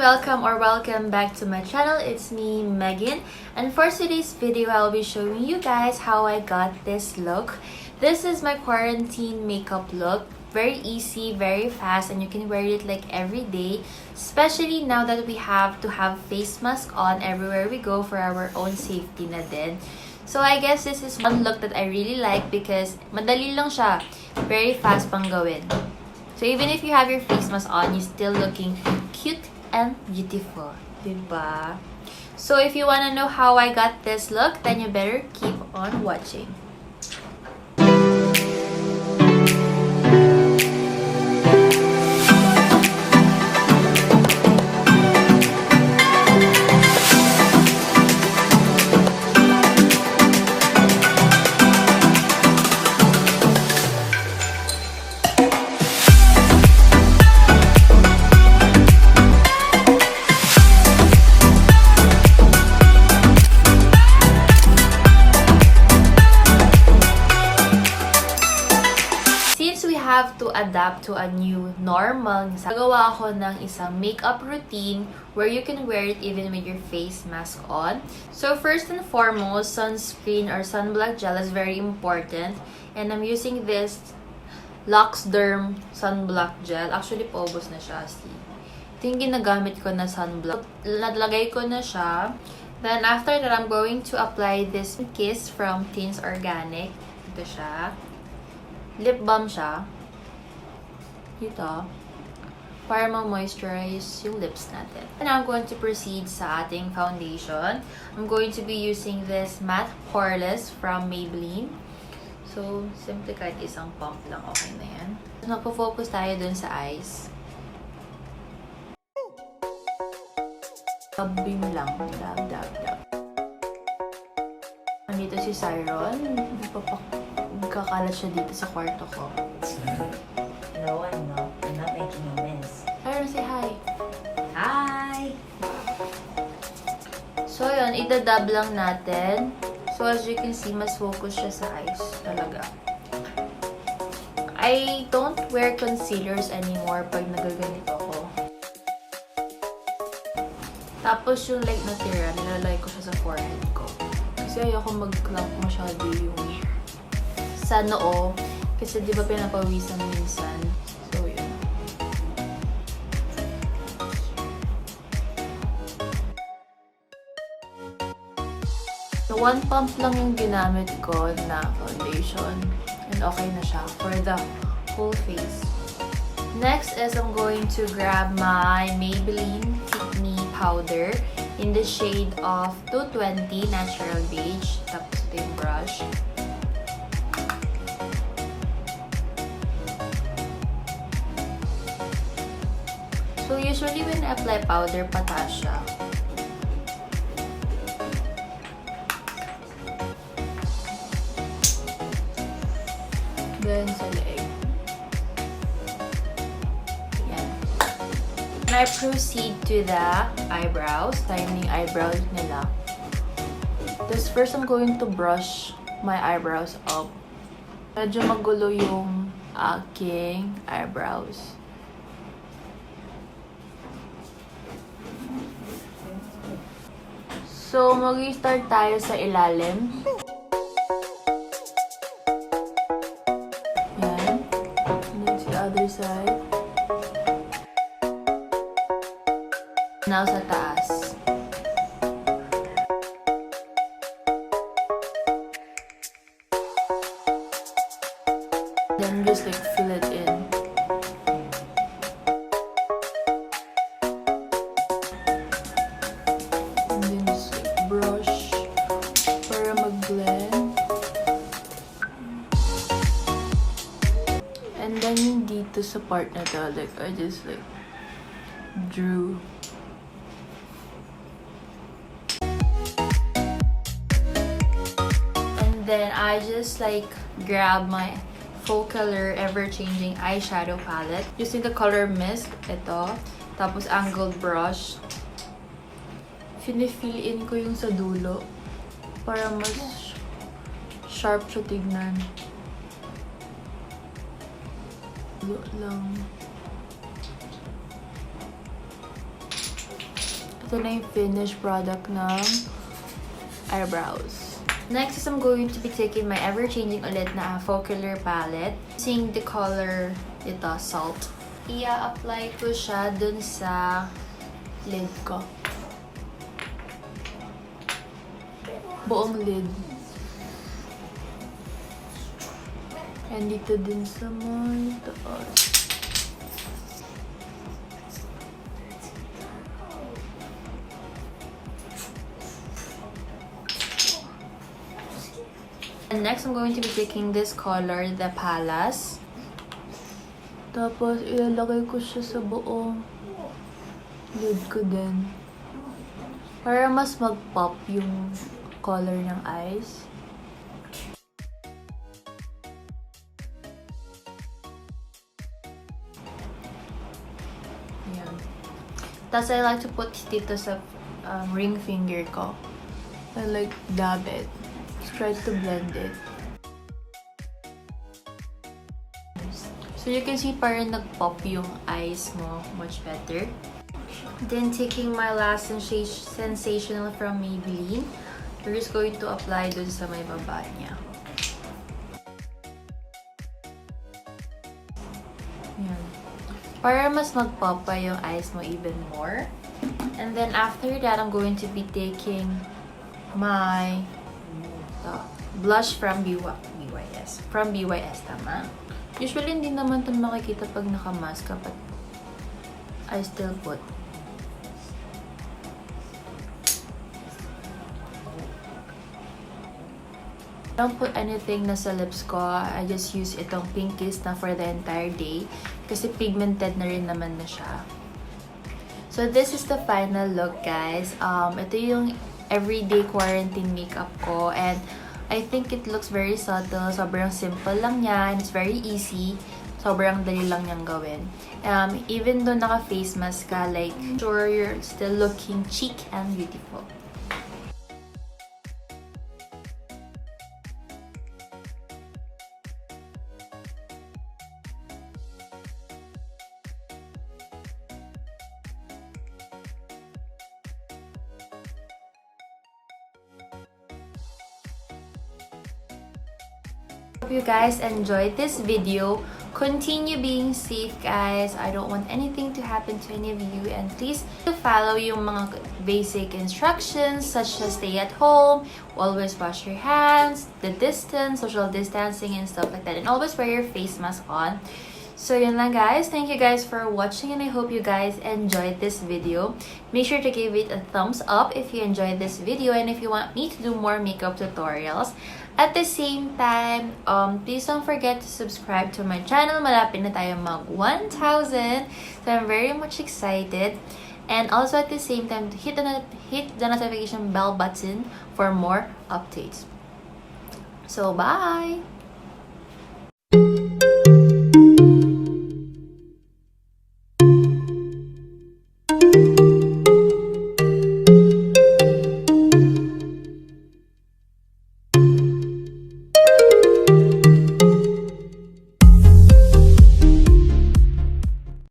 welcome back to my channel. It's me, Meghan, and for today's video, I'll be showing you guys how I got this look. This is my quarantine makeup look. Very easy, very fast, and you can wear it like every day, especially now that we have to have face mask on everywhere we go for our own safety na din. So I guess this is one look that I really like because madali lang siya. Very fast pang gawin. So even if you have your face mask on, you're still looking cute and beautiful, diba? So if you wanna know how I got this look, then you better keep on watching. Have to adapt to a new normal. Nagawa ako ng isang makeup routine where you can wear it even with your face mask on. So first and foremost, sunscreen or sunblock gel is very important. And I'm using this Luxe Derm sunblock gel. Actually, paubos na siya. See? Ito yung ginagamit ko na sunblock. Nalagay ko na siya. Then after that, I'm going to apply this Kiss from Teens Organic. Ito siya. Lip balm siya. Ito. Para ma-moisturize yung lips natin. And now I'm going to proceed sa ating foundation. I'm going to be using this matte Poreless from Maybelline. So, simply kahit isang pump lang, okay na yan. Magpo-focus tayo dun sa eyes. Tabi mo lang. Dab, dab, dab. Andito si Siron. Magkakalat siya dito sa kwarto ko. No, I'm not making a mess. Siron, say hi. Hi! So, yun. Idadab lang natin. So, as you can see, mas focus siya sa eyes. Talaga. I don't wear concealers anymore pag nagaganito ko. Tapos, yung light na tira, nilalagay ko siya sa forehead ko. Kasi ayoko mag-clump masyado yung sa noo. Kasi di ba pinapawisan minsan. So, yun. So, one pump lang yung ginamit ko na foundation. And okay na siya for the whole face. Next is I'm going to grab my Maybelline Fit Me Powder in the shade of 220 Natural Beige. Tapos ito yung brush. So usually when I apply powder, pataas siya. Then sa leeg. Yan. And I proceed to the eyebrows. Tayo na yung eyebrows nila. This first, I'm going to brush my eyebrows up. Medyo magulo yung aking eyebrows. So, mag-start tayo sa ilalim. Yan. And then sa other side. Now sa taas. Then just like fill it in. Brush para mag-blend. And then yung dito sa part na to, like, I just like drew. And then I just like grab my Focallure ever-changing eyeshadow palette using the color Mist. Ito. Tapos angled brush. Fini-fill in ko yung sa dulo para mas sharp siya tignan. Dulo lang. Ito na yung finished product ng eyebrows. Next is I'm going to be taking my ever-changing ulit na Focallure palette. Using the color, ito, Salt. I-apply ko siya dun sa lid ko. Buong lid. And dito din sa may taas. And next, I'm going to be taking this color, the Poreless. Tapos, ilalagay ko siya sa buong lid ko din. Para mas mag-pop yung color ng eyes. Ayan. Tapos, I like to put dito sa ring finger ko. I like dab it. Try to blend it. So you can see parang nag-pop yung eyes mo much better. Then taking my last sensational from Maybelline, we're just going to apply dun sa may baba niya. Yan. Para mas mag-pop pa yung eyes mo even more. And then after that, I'm going to be taking my blush from BYS. From BYS, tama? Usually, hindi naman ito makikita pag naka-mask ka, but I still put. I don't put anything na sa lips ko. I just use itong pinkies na for the entire day. Kasi pigmented na rin naman na siya. So, this is the final look, guys. Ito yung everyday quarantine makeup ko, and I think it looks very subtle. Sobrang simple lang niya, and it's very easy. Sobrang dali lang niyang gawin. Even though naka-face mask ka, like, sure you're still looking chic and beautiful. Hope you guys enjoyed this video. Continue being safe, guys. I don't want anything to happen to any of you, and please follow yung mga basic instructions such as stay at home, always wash your hands, the distance, social distancing and stuff like that, and always wear your face mask on. So yun lang, guys. Thank you guys for watching, and I hope you guys enjoyed this video. Make sure to give it a thumbs up if you enjoyed this video, and if you want me to do more makeup tutorials. At the same time, please don't forget to subscribe to my channel. Malapit na tayo mag 1,000. So I'm very much excited. And also at the same time, hit the notification bell button for more updates. So bye!